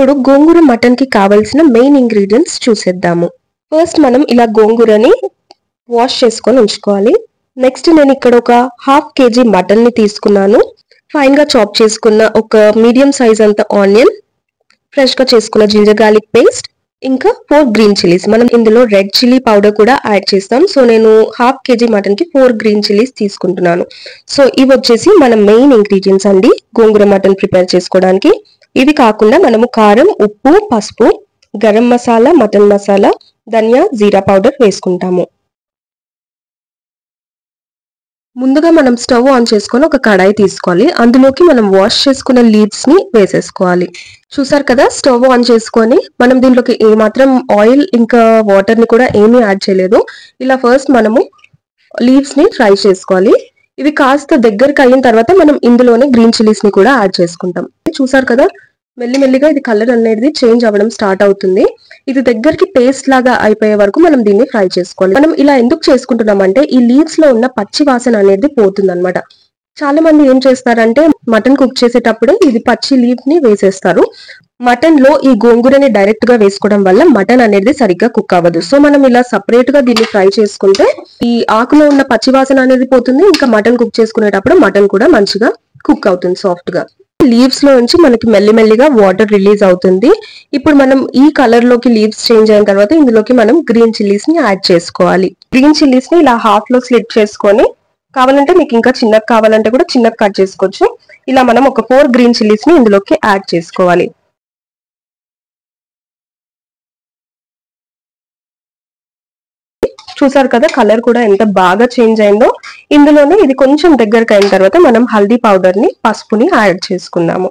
ఇప్పుడు గోంగూర మటన్ కి కావాల్సిన మెయిన్ ఇంగ్రీడియంట్స్ చూసేద్దాము. ఫస్ట్ మనం ఇలా గోంగూరని వాష్ చేసుకొని ఉంచుకోవాలి. నెక్స్ట్ నేను ఇక్కడ ఒక ½ kg మటన్ ని తీసుకున్నాను. ఫైన్ గా చాప్ చేసుకున్న ఒక మీడియం సైజ్ అంత ఆనియన్, ఫ్రెష్ గా చేసుకున్న జింజర్ గార్లిక్ పేస్ట్, ఇంకా 4 గ్రీన్ చిల్లీస్. మనం ఇందులో రెడ్ చిల్లీ పౌడర్ కూడా యాడ్ చేస్తాం. సో నేను ½ kg మటన్ కి 4 గ్రీన్ చిల్లీస్ తీసుకుంటున్నాను. సో ఇవి వచ్చేసి మన మెయిన్ ఇంగ్రీడియంట్స్ అండి గోంగూర మటన్ ప్రిపేర్ చేసుకోవడానికి. ఇవి కాకుండా మనము కారం, ఉప్పు, పసుపు, గరం మసాలా, మటన్ మసాలా, ధనియా, జీరా పౌడర్ వేసుకుంటాము. ముందుగా మనం స్టవ్ ఆన్ చేసుకొని ఒక కడాయి తీసుకోవాలి. అందులోకి మనం వాష్ చేసుకున్న లీవ్స్ ని వేసేసుకోవాలి. చూసారు కదా, స్టవ్ ఆన్ చేసుకొని మనం దీంట్లోకి ఏమాత్రం ఆయిల్ ఇంకా వాటర్ ని కూడా ఏమీ యాడ్ చేయలేదు. ఇలా ఫస్ట్ మనము లీవ్స్ ని ఫ్రై చేసుకోవాలి. ఇవి కాస్త దగ్గరికి అయిన తర్వాత మనం ఇందులోనే గ్రీన్ చిల్లీస్ ని కూడా యాడ్ చేసుకుంటాం. చూసారు కదా, మెల్లిమెల్లిగా ఇది కలర్ అనేది చేంజ్ అవ్వడం స్టార్ట్ అవుతుంది. ఇది దగ్గరికి పేస్ట్ లాగా అయిపోయే వరకు మనం దీన్ని ఫ్రై చేసుకోవాలి. మనం ఇలా ఎందుకు చేసుకుంటున్నాం అంటే ఈ లీవ్స్ లో ఉన్న పచ్చి వాసన అనేది పోతుంది అనమాట. చాలా మంది ఏం చేస్తారంటే మటన్ కుక్ చేసేటప్పుడే ఇది పచ్చి లీవ్ ని వేసేస్తారు. మటన్ లో ఈ గోంగూరని డైరెక్ట్ గా వేసుకోవడం వల్ల మటన్ అనేది సరిగ్గా కుక్ అవ్వదు. సో మనం ఇలా సపరేట్ గా దీన్ని ఫ్రై చేసుకుంటే ఈ ఆకులో ఉన్న పచ్చి వాసన అనేది పోతుంది. ఇంకా మటన్ కుక్ చేసుకునేటప్పుడు మటన్ కూడా మంచిగా కుక్ అవుతుంది సాఫ్ట్ గా. లీవ్స్ లో నుంచి మనకి మెల్లిమెల్లిగా వాటర్ రిలీజ్ అవుతుంది. ఇప్పుడు మనం ఈ కలర్ లోకి లీవ్స్ చేంజ్ అయిన తర్వాత ఇందులోకి మనం గ్రీన్ చిల్లీస్ ని యాడ్ చేసుకోవాలి. గ్రీన్ చిల్లీస్ ని ఇలా హాఫ్ లో స్లిట్ చేసుకొని, కావాలంటే మీకు ఇంకా చిన్నగా కావాలంటే కూడా చిన్నగా కట్ చేసుకోవచ్చు. ఇలా మనం ఒక 4 గ్రీన్ చిల్లీస్ ని ఇందులోకి యాడ్ చేసుకోవాలి. చూసారు కదా, కలర్ కూడా ఎంత బాగా చేంజ్ అయిందో. ఇందులోనే ఇది కొంచెం దగ్గరకు అయిన తర్వాత మనం హల్దీ పౌడర్ ని, పసుపుని యాడ్ చేసుకుందాము.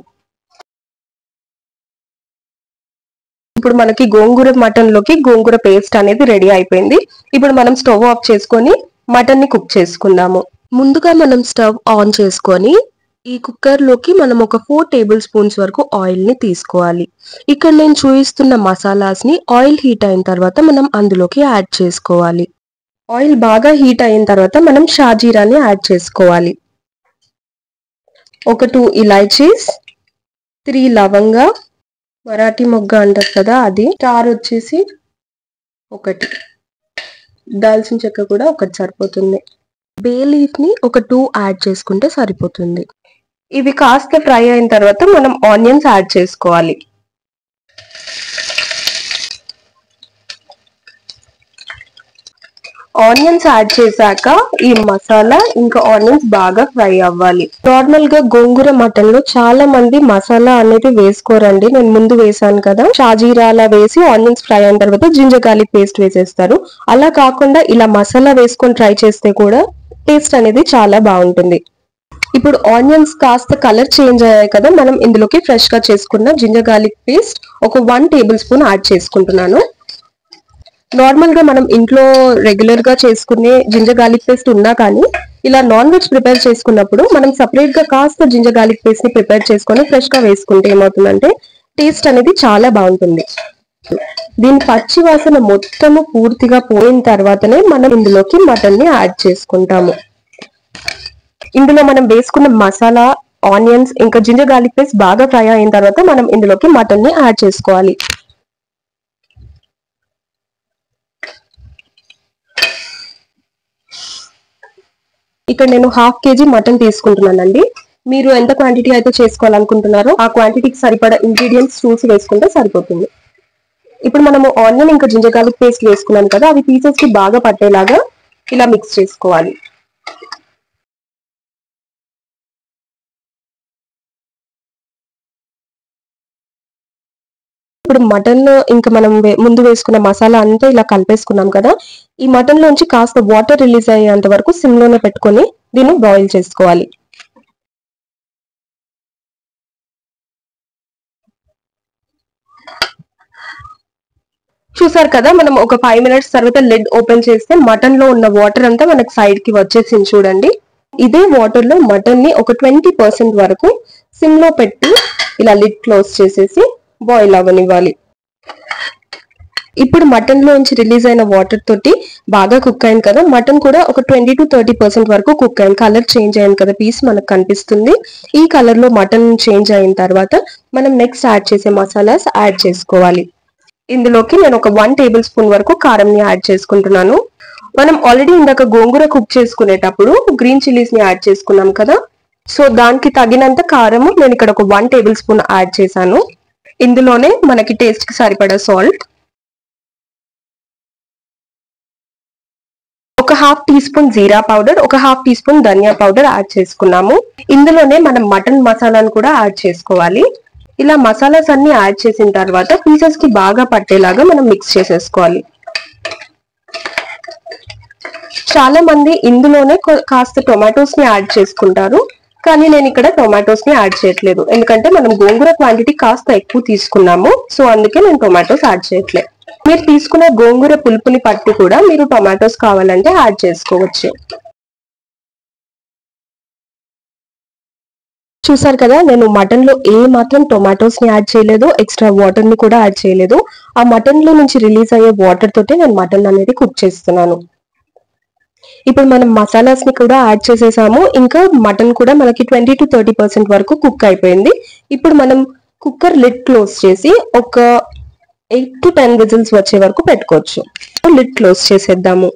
ఇప్పుడు మనకి గోంగూర మటన్ లోకి గోంగూర పేస్ట్ అనేది రెడీ అయిపోయింది. ఇప్పుడు మనం స్టవ్ ఆఫ్ చేసుకొని మటన్ ని కుక్ చేసుకుందాము. ముందుగా మనం స్టవ్ ఆన్ చేసుకొని ఈ కుక్కర్ లోకి మనం ఒక 4 టేబుల్ స్పూన్స్ వరకు ఆయిల్ ని తీసుకోవాలి. ఇక్కడ నేను చూపిస్తున్న మసాలాస్ ని ఆయిల్ హీట్ అయిన తర్వాత మనం అందులోకి యాడ్ చేసుకోవాలి. ఆయిల్ బాగా హీట్ అయిన తర్వాత మనం షాజీరాని యాడ్ చేసుకోవాలి. ఒక 2 ఇలాచీస్, 3 లవంగా, మరాఠీ మొగ్గ అంటారు కదా అది, స్టార్ వచ్చేసి 1, దాల్చిన చెక్క కూడా 1 సరిపోతుంది. బే లీఫ్ ని ఒక 2 యాడ్ చేసుకుంటే సరిపోతుంది. ఇవి కాస్త ఫ్రై అయిన తర్వాత మనం ఆనియన్స్ యాడ్ చేసుకోవాలి. ఆనియన్స్ యాడ్ చేశాక ఈ మసాలా ఇంకా ఆనియన్స్ బాగా ఫ్రై అవ్వాలి. నార్మల్ గా గోంగూర మటన్ లో చాలా మంది మసాలా అనేది వేసుకోరండి. నేను ముందు వేసాను కదా, షాజీరా అలా వేసి ఆనియన్స్ ఫ్రై అయిన తర్వాత జింజర్ గార్లిక్ పేస్ట్ వేసేస్తారు. అలా కాకుండా ఇలా మసాలా వేసుకొని ట్రై చేస్తే కూడా టేస్ట్ అనేది చాలా బాగుంటుంది. ఇప్పుడు ఆనియన్స్ కాస్త కలర్ చేంజ్ అయ్యాయి కదా, మనం ఇందులోకి ఫ్రెష్ గా చేసుకున్న జింజర్ గార్లిక్ పేస్ట్ ఒక 1 టేబుల్ స్పూన్ యాడ్ చేసుకుంటున్నాను. నార్మల్ గా మనం ఇంట్లో రెగ్యులర్ గా చేసుకునే జింజర్ గార్లిక్ పేస్ట్ ఉన్నా కానీ ఇలా నాన్ వెజ్ ప్రిపేర్ చేసుకున్నప్పుడు మనం సపరేట్ గా కాస్త జింజర్ గార్లిక్ పేస్ట్ ని ప్రిపేర్ చేసుకొని ఫ్రెష్ గా వేసుకుంటే ఏమవుతుందంటే టేస్ట్ అనేది చాలా బాగుంటుంది. దీని పచ్చి వాసన మొత్తము పూర్తిగా పోయిన తర్వాతనే మనం ఇందులోకి మటన్ ని యాడ్ చేసుకుంటాము. ఇందులో మనం వేసుకున్న మసాలా, ఆనియన్స్ ఇంకా జింజర్ గార్లిక్ పేస్ట్ బాగా ఫ్రై అయిన తర్వాత మనం ఇందులోకి మటన్ ని యాడ్ చేసుకోవాలి. ఇక్కడ నేను ½ kg మటన్ తీసుకుంటున్నానండి. మీరు ఎంత క్వాంటిటీ అయితే చేసుకోవాలనుకుంటున్నారో ఆ క్వాంటిటీకి సరిపడా ఇంగ్రీడియంట్స్ చూసి వేసుకుంటే సరిపోతుంది. ఇప్పుడు మనము ఆనియన్ ఇంకా జింజర్ గార్లిక్ పేస్ట్ వేసుకున్నాం కదా, అవి పీసెస్ కి బాగా పట్టేలాగా ఇలా మిక్స్ చేసుకోవాలి. ఇప్పుడు మటన్ ఇంకా మనం ముందు వేసుకున్న మసాలా అంతా ఇలా కలిపేసుకున్నాం కదా, ఈ మటన్ లోంచి కాస్త వాటర్ రిలీజ్ అయ్యేంత వరకు సిమ్ లోనే పెట్టుకొని దీన్ని బాయిల్ చేసుకోవాలి. చూసారు కదా, మనం ఒక 5 మినిట్స్ తర్వాత లిడ్ ఓపెన్ చేస్తే మటన్ లో ఉన్న వాటర్ అంతా మనకి సైడ్ కి వచ్చేసింది చూడండి. ఇదే వాటర్ లో మటన్ ని ఒక 20% వరకు సిమ్ లో పెట్టి ఇలా లిడ్ క్లోజ్ చేసేసి బాయిల్ అవ్వనివ్వాలి. ఇప్పుడు మటన్ లోంచి రిలీజ్ అయిన వాటర్ తోటి బాగా కుక్ అయింది కదా. మటన్ కూడా ఒక 20 to 30% వరకు కుక్ అయింది. కలర్ చేంజ్ అయింది కదా, పీస్ మనకు కనిపిస్తుంది. ఈ కలర్ లో మటన్ చేంజ్ అయిన తర్వాత మనం నెక్స్ట్ యాడ్ చేసే మసాలాస్ యాడ్ చేసుకోవాలి. ఇందులోకి నేను ఒక 1 టేబుల్ స్పూన్ వరకు కారంని యాడ్ చేసుకుంటున్నాను. మనం ఆల్రెడీ ఇందాక గోంగూర కుక్ చేసుకునేటప్పుడు గ్రీన్ చిల్లీస్ ని యాడ్ చేసుకున్నాం కదా, సో దానికి తగినంత కారము నేను ఇక్కడ ఒక 1 టేబుల్ స్పూన్ యాడ్ చేశాను. ఇందులోనే మనకి టేస్ట్ కి సరిపడా సాల్ట్, ఒక హాఫ్ టీ స్పూన్ జీరా పౌడర్, ఒక హాఫ్ టీ స్పూన్ ధనియా పౌడర్ యాడ్ చేసుకున్నాము. ఇందులోనే మనం మటన్ మసాలాను కూడా యాడ్ చేసుకోవాలి. ఇలా మసాలాస్ అన్ని యాడ్ చేసిన తర్వాత పీసెస్ కి బాగా పట్టేలాగా మనం మిక్స్ చేసేసుకోవాలి. చాలా మంది ఇందులోనే కాస్త టొమాటోస్ ని యాడ్ చేసుకుంటారు, కానీ నేను ఇక్కడ టొమాటోస్ ని యాడ్ చేయట్లేదు. ఎందుకంటే మనం గోంగూర క్వాంటిటీ కాస్త ఎక్కువ తీసుకున్నాము, సో అందుకే నేను టొమాటోస్ యాడ్ చేయట్లేదు. మీరు తీసుకునే గోంగూర పులుపుని పట్టి కూడా మీరు టొమాటోస్ కావాలంటే యాడ్ చేసుకోవచ్చు. చూసారు కదా, నేను మటన్ లో ఏ మాత్రం టొమాటోస్ ని యాడ్ చేయలేదు, ఎక్స్ట్రా వాటర్ ని కూడా యాడ్ చేయలేదు. ఆ మటన్ లో నుంచి రిలీజ్ అయ్యే వాటర్ తోటి నేను మటన్ అనేది కుక్ చేస్తున్నాను. ఇప్పుడు మనం మసాలాస్ ని కూడా యాడ్ చేసేసాము. ఇంకా మటన్ కూడా మనకి 20 to 30% వరకు కుక్ అయిపోయింది. ఇప్పుడు మనం కుక్కర్ లిడ్ క్లోజ్ చేసి ఒక 8 to 10 విజిల్స్ వచ్చే వరకు పెట్టుకోవచ్చు. లిడ్ క్లోజ్ చేసేద్దాము.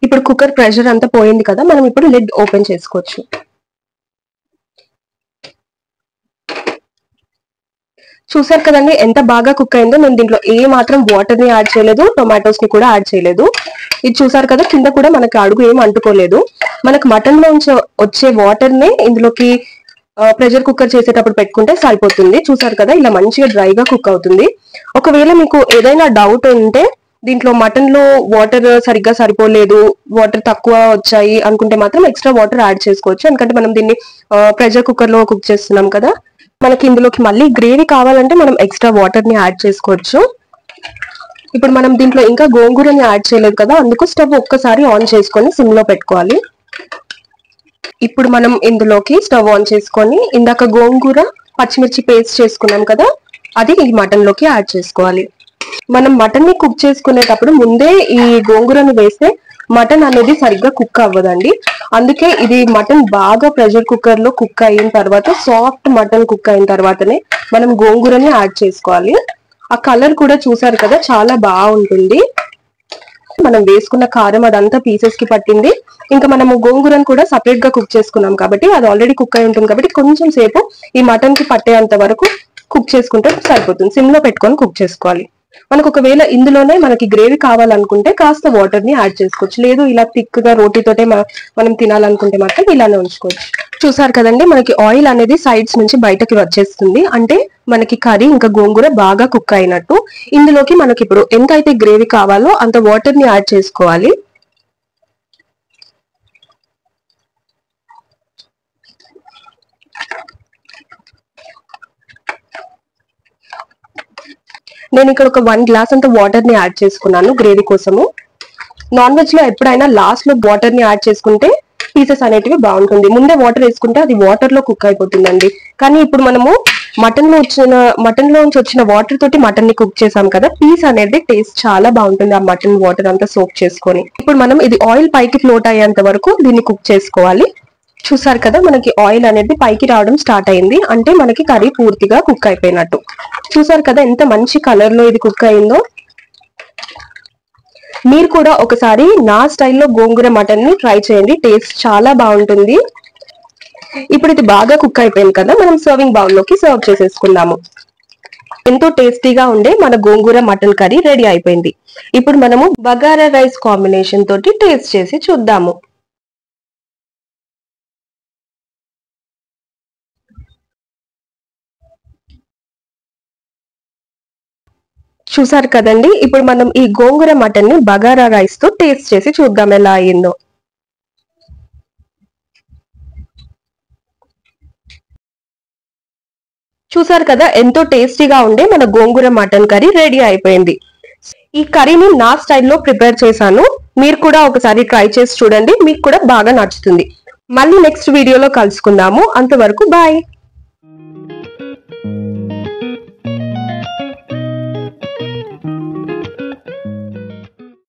ఇప్పుడు కుక్కర్ ప్రెషర్ అంతా పోయింది కదా, మనం ఇప్పుడు లిడ్ ఓపెన్ చేసుకోవచ్చు. చూసారు కదండి ఎంత బాగా కుక్ అయిందో. నేను దీంట్లో ఏ మాత్రం వాటర్ ని యాడ్ చేయలేదు, టొమాటోస్ ని కూడా యాడ్ చేయలేదు. ఇది చూసారు కదా, కింద కూడా మనకి అడుగు ఏం అంటుకోలేదు. మనకు మటన్ లో వచ్చే వాటర్ ని ఇందులోకి ప్రెషర్ కుక్కర్ చేసేటప్పుడు పెట్టుకుంటే సరిపోతుంది. చూసారు కదా, ఇలా మంచిగా డ్రైగా కుక్ అవుతుంది. ఒకవేళ మీకు ఏదైనా డౌట్ ఉంటే దీంట్లో మటన్ లో వాటర్ సరిగ్గా సరిపోలేదు, వాటర్ తక్కువ వచ్చాయి అనుకుంటే మాత్రం ఎక్స్ట్రా వాటర్ యాడ్ చేసుకోవచ్చు. ఎందుకంటే మనం దీన్ని ప్రెషర్ కుక్కర్ లో కుక్ చేస్తున్నాం కదా. మనకి ఇందులోకి మళ్ళీ గ్రేవీ కావాలంటే మనం ఎక్స్ట్రా వాటర్ ని యాడ్ చేసుకోవచ్చు. ఇప్పుడు మనం దీంట్లో ఇంకా గోంగూరని యాడ్ చేయలేదు కదా, అందుకు స్టవ్ ఒక్కసారి ఆన్ చేసుకొని సిమ్ లో పెట్టుకోవాలి. ఇప్పుడు మనం ఇందులోకి స్టవ్ ఆన్ చేసుకొని ఇందాక గోంగూర పచ్చిమిర్చి పేస్ట్ చేసుకున్నాం కదా, అది ఈ మటన్ లోకి యాడ్ చేసుకోవాలి. మనం మటన్ ని కుక్ చేసుకునేటప్పుడు ముందే ఈ గోంగూరని వేస్తే మటన్ అనేది సరిగ్గా కుక్ అవ్వదండి. అందుకే ఇది మటన్ బాగా ప్రెషర్ కుక్కర్ లో కుక్ అయిన తర్వాత, సాఫ్ట్ మటన్ కుక్ అయిన తర్వాతనే మనం గోంగూరని యాడ్ చేసుకోవాలి. ఆ కలర్ కూడా చూసారు కదా, చాలా బాగుంటుంది. మనం వేసుకున్న కారం అదంతా పీసెస్ కి పట్టింది. ఇంకా మనము గోంగూరను కూడా సపరేట్ గా కుక్ చేసుకున్నాం కాబట్టి అది ఆల్రెడీ కుక్ అయి ఉంటుంది కాబట్టి కొంచెం సేపు ఈ మటన్ కి పట్టేంత వరకు కుక్ చేసుకుంటే సరిపోతుంది. సిమ్ లో పెట్టుకొని కుక్ చేసుకోవాలి. మనకు ఒకవేళ ఇందులోనే మనకి గ్రేవీ కావాలనుకుంటే కాస్త వాటర్ ని యాడ్ చేసుకోవచ్చు. లేదు ఇలా థిక్ గా రోటీతోటే మనం తినాలనుకుంటే మాత్రం ఇలానే ఉంచుకోవచ్చు. చూసారు కదండి, మనకి ఆయిల్ అనేది సైడ్స్ నుంచి బయటకి వచ్చేస్తుంది. అంటే మనకి కర్రీ ఇంకా గోంగూర బాగా కుక్ అయినట్టు. ఇందులోకి మనకి ఇప్పుడు ఎంత అయితే గ్రేవీ కావాలో అంత వాటర్ ని యాడ్ చేసుకోవాలి. నేను ఇక్కడ ఒక 1 గ్లాస్ అంత వాటర్ ని యాడ్ చేసుకున్నాను గ్రేవీ కోసము. నాన్ వెజ్ లో ఎప్పుడైనా లాస్ట్ లో వాటర్ ని యాడ్ చేసుకుంటే పీసెస్ అనేటివి బాగుంటుంది. ముందే వాటర్ వేసుకుంటే అది వాటర్ లో కుక్ అయిపోతుందండి. కానీ ఇప్పుడు మనము మటన్ లోంచి వచ్చిన వాటర్ తోటి మటన్ ని కుక్ చేసాం కదా, పీస్ అనేది టేస్ట్ చాలా బాగుంటుంది ఆ మటన్ వాటర్ అంతా సోక్ చేసుకొని. ఇప్పుడు మనం ఇది ఆయిల్ పైకి ఫ్లోట్ అయ్యేంత వరకు దీన్ని కుక్ చేసుకోవాలి. చూసారు కదా, మనకి ఆయిల్ అనేది పైకి రావడం స్టార్ట్ అయింది, అంటే మనకి కర్రీ పూర్తిగా కుక్ అయిపోయినట్టు. చూసారు కదా ఎంత మంచి కలర్ లో ఇది కుక్ అయిందో. మీరు కూడా ఒకసారి నా స్టైల్లో గోంగూర మటన్ ని ట్రై చేయండి, టేస్ట్ చాలా బాగుంటుంది. ఇప్పుడు ఇది బాగా కుక్ అయిపోయింది కదా, మనం సర్వింగ్ బౌల్ లోకి సర్వ్ చేసేసుకుందాము. ఎంతో టేస్టీగా ఉండే మన గోంగూర మటన్ కర్రీ రెడీ అయిపోయింది. ఇప్పుడు మనము బగారా రైస్ కాంబినేషన్ తోటి టేస్ట్ చేసి చూద్దాము. చూసారు కదండి, ఇప్పుడు మనం ఈ గోంగూర మటన్ ని బగారా రైస్ తో టేస్ట్ చేసి చూద్దాం ఎలా అయిందో. చూసారు కదా, ఎంతో టేస్టీగా ఉండే మన గోంగూర మటన్ కర్రీ రెడీ అయిపోయింది. ఈ కర్రీని నా స్టైల్లో ప్రిపేర్ చేశాను. మీరు కూడా ఒకసారి ట్రై చేసి చూడండి, మీకు కూడా బాగా నచ్చుతుంది. మళ్ళీ నెక్స్ట్ వీడియోలో కలుసుకుందాము. అంతవరకు బాయ్.